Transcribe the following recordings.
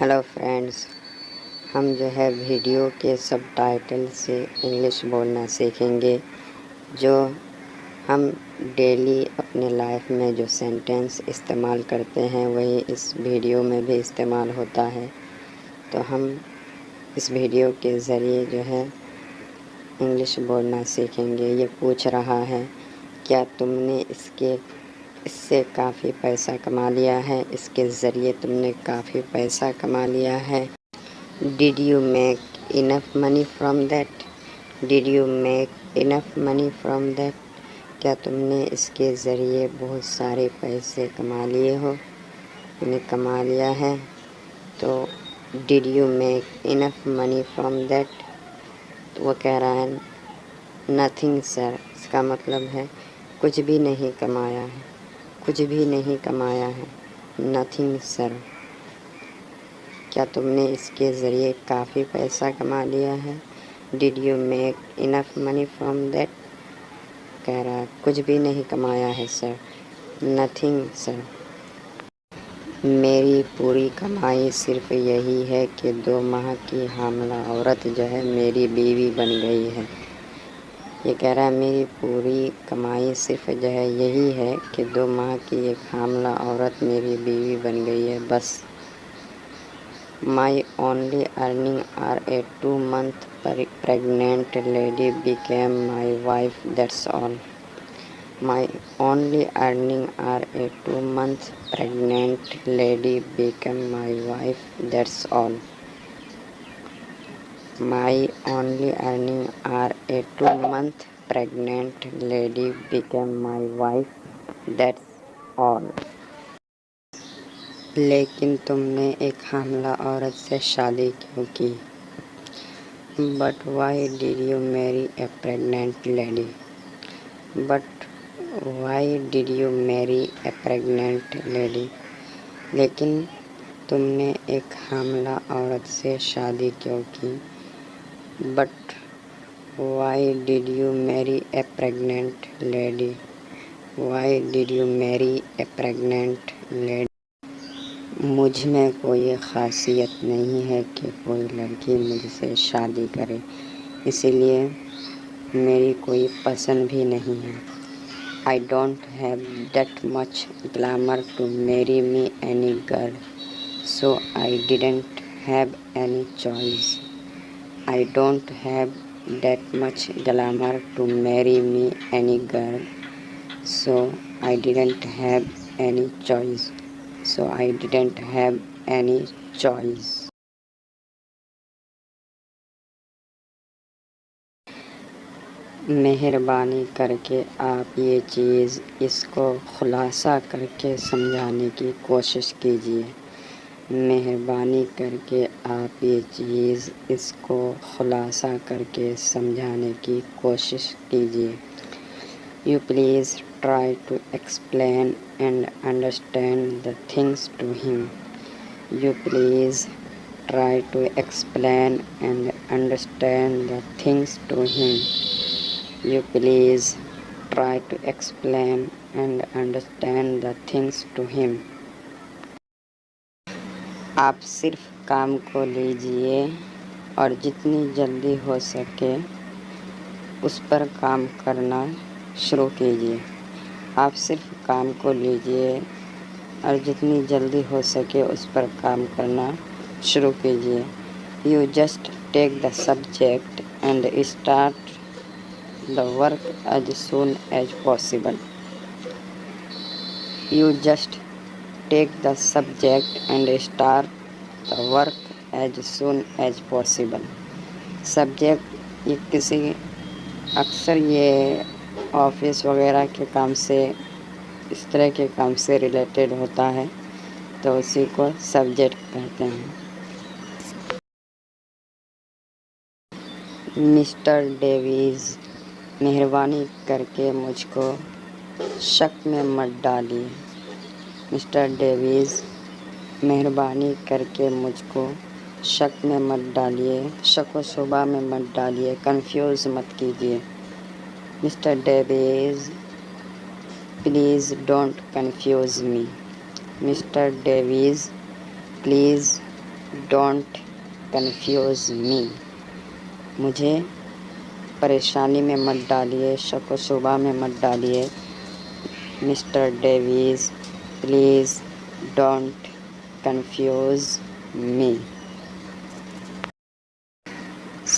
Hello friends, ہم جو ہے ویڈیو کے سب ٹائٹل سے انگلش بولنا سیکھیں گے. جو ہم ڈیلی اپنے لائف میں جو سینٹینس استعمال کرتے ہیں وہی اس ویڈیو میں بھی استعمال ہوتا ہے. تو ہم اس ویڈیو کے ذریعے جو ہے انگلش بولنا سیکھیں گے. یہ پوچھ رہا ہے کیا تم نے اس سے کافی پیسہ کما لیا ہے، اس کے ذریعے تم نے کافی پیسہ کما لیا ہے. Did you make enough money from that? Did you make enough money from that? کیا تم نے اس کے ذریعے بہت سارے پیسے کما لیے ہو، یعنی کما لیا ہے. تو Did you make enough money from that؟ تو وہ کہہ رہا ہے nothing sir. اس کا مطلب ہے کچھ بھی نہیں کمایا ہے، کچھ بھی نہیں کمایا ہے. nothing sir. کیا تم نے اس کے ذریعے کافی پیسہ کما لیا ہے. Did you make enough money from that؟ کہہ رہا ہے کچھ بھی نہیں کمایا ہے سر. nothing sir. میری پوری کمائی صرف یہی ہے کہ 2 ماہ کی حاملہ عورت جو ہے میری بیوی بن گئی ہے. یہ کہہ رہا ہے میری پوری کمائی صرف جو ہے یہی ہے کہ 2 ماہ کی ایک حاملہ عورت میری بیوی بن گئی ہے بس. My only earning are a 2-month pregnant lady became my wife, that's all. My only earning are a 2-month pregnant lady became my wife, that's all. My only earning are a 2-month pregnant lady became my wife, that's all. لیکن تم نے ایک حاملہ عورت سے شادی کیوں کی؟ But why did you marry a pregnant lady? But why did you marry a pregnant lady? لیکن تم نے ایک حاملہ عورت سے شادی کیوں کی؟ But why did you marry a pregnant lady? Why did you marry a pregnant lady? مجھ میں کوئی خاصیت نہیں ہے کہ کوئی لڑکی مجھ سے شادی کرے، اسی لیے میری کوئی پسند بھی نہیں ہے. I don't have that much glamour to marry me any girl, so I didn't have any choice. I don't have that much glamour to marry me any girl, so I didn't have any choice. So I didn't have any choice. مہربانی کر کے آپ یہ چیز اس کو خلاصہ کر کے سمجھانے کی کوشش کیجیے. مہربانی کر کے آپ یہ چیز اس کو خلاصہ کر کے سمجھانے کی کوشش کیجیے. You please try to explain and understand the things to him. You please try to explain and understand the things to him. You please try to explain and understand the things to him. آپ صرف کام کو لیجئے اور جتنی جلدی ہو سکے اس پر کام کرنا شروع کیجیے. آپ صرف کام کو لیجئے اور جتنی جلدی ہو سکے اس پر کام کرنا شروع کیجیے. You just take the subject and start the work as soon as possible. You just take the subject and start the work as soon as possible. Subject یہ کسی اکثر یہ آفس وغیرہ کے کام سے، اس طرح کے کام سے ریلیٹڈ ہوتا ہے تو اسی کو سبجیکٹ کہتے ہیں. مسٹر ڈیویز، مہربانی کر کے مجھ کو شک میں مت ڈالیے. مسٹر ڈیویز، مہربانی کر کے مجھ کو شک میں مت ڈالیے، شک و شبہ میں مت ڈالیے، کنفیوز مت کیجیے. Mr Davies, please don't confuse me. Mr Davies, please don't confuse me. مجھے پریشانی میں مت ڈالیے، شک و شبہ میں مت ڈالیے. Mister Davies please don't confuse می.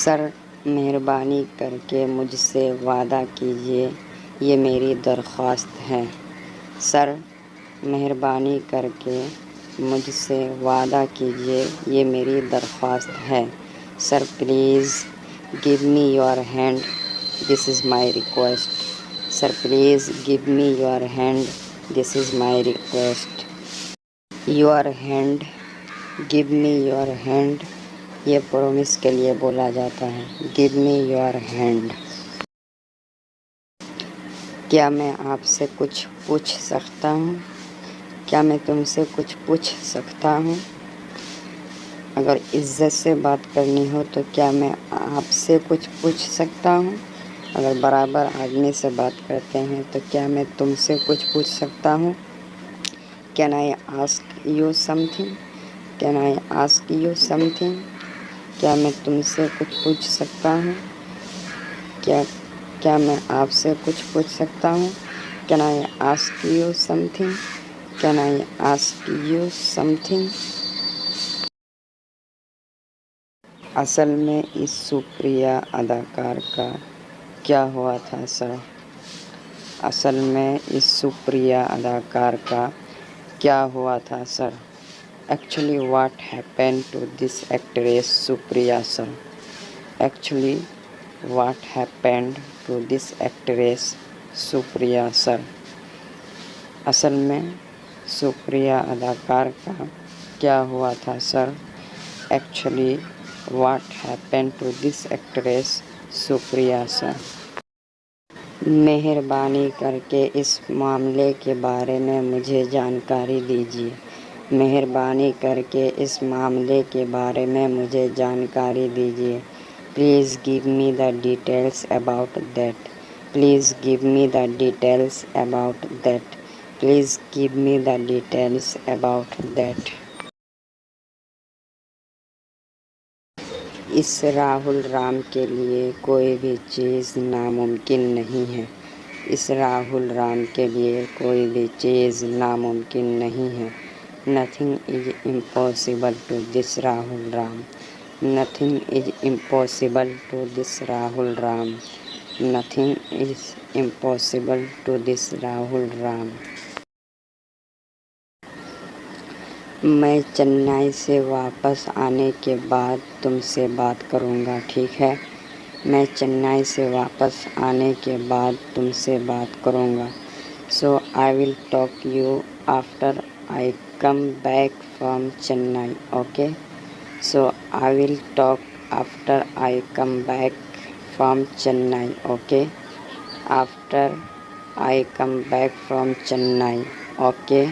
سر مہربانی کر کے مجھ سے وعدہ کیجیے، یہ میری درخواست ہے. سر مہربانی کر کے مجھ سے وعدہ کیجیے، یہ میری درخواست ہے. Sir please give me your hand, this is my request. Sir please give me your hand, this is my request. Your hand, give me your hand, یہ پرومس کے لیے بولا جاتا ہے. Give me your hand. کیا میں آپ سے کچھ پوچھ سکتا ہوں؟ کیا میں تم سے کچھ پوچھ سکتا ہوں؟ اگر عزت سے بات کرنی ہو تو کیا میں آپ سے کچھ پوچھ سکتا ہوں؟ اگر برابر آدمی سے بات کرتے ہیں تو کیا میں تم سے کچھ پوچھ سکتا ہوں؟ Can I ask you some thing? Can I ask you some thing? کیا میں تم سے کچھ پوچھ سکتا ہوں؟ کیا میں آپ سے کچھ پوچھ سکتا ہوں؟ Can I ask you some thing? Can I ask you some thing? اصل میں اس سپریہ اداکار کا کیا ہوا تھا سر؟ اصل میں اس سپریہ اداکار کا کیا ہوا تھا sir? Actually what happened to this actress Supriya sir? Actually what happened to this actress Supriya sir? اصل میں سپریہ اداکار کا کیا ہوا تھا sir? Actually what happened to this actress Supriya sir? مہربانی کر کے اس معاملے کے بارے میں مجھے جانکاری دیجیے. مہربانی کر کے اس معاملے کے بارے میں مجھے جانکاری دیجیے. Please give me the details about that. Please give me the details about that. Please give me the details about that. اس راہل رام کے لیے کوئی بھی چیز ناممکن نہیں ہے. اس راہل رام کے لیے کوئی بھی چیز ناممکن نہیں ہے. Nothing is impossible to this Rahul Ram. Nothing is impossible to this Rahul Ram. Nothing is impossible to this Rahul Ram. میں چنئی سے واپس آنے کے بعد تم سے بات کروں گا، ٹھیک ہے؟ میں چنئی سے واپس آنے کے بعد تم سے بات کروں گا. So I will talk you after I come back from Chennai, okay? So I will talk after I come back from Chennai, okay? After I come back from Chennai, okay?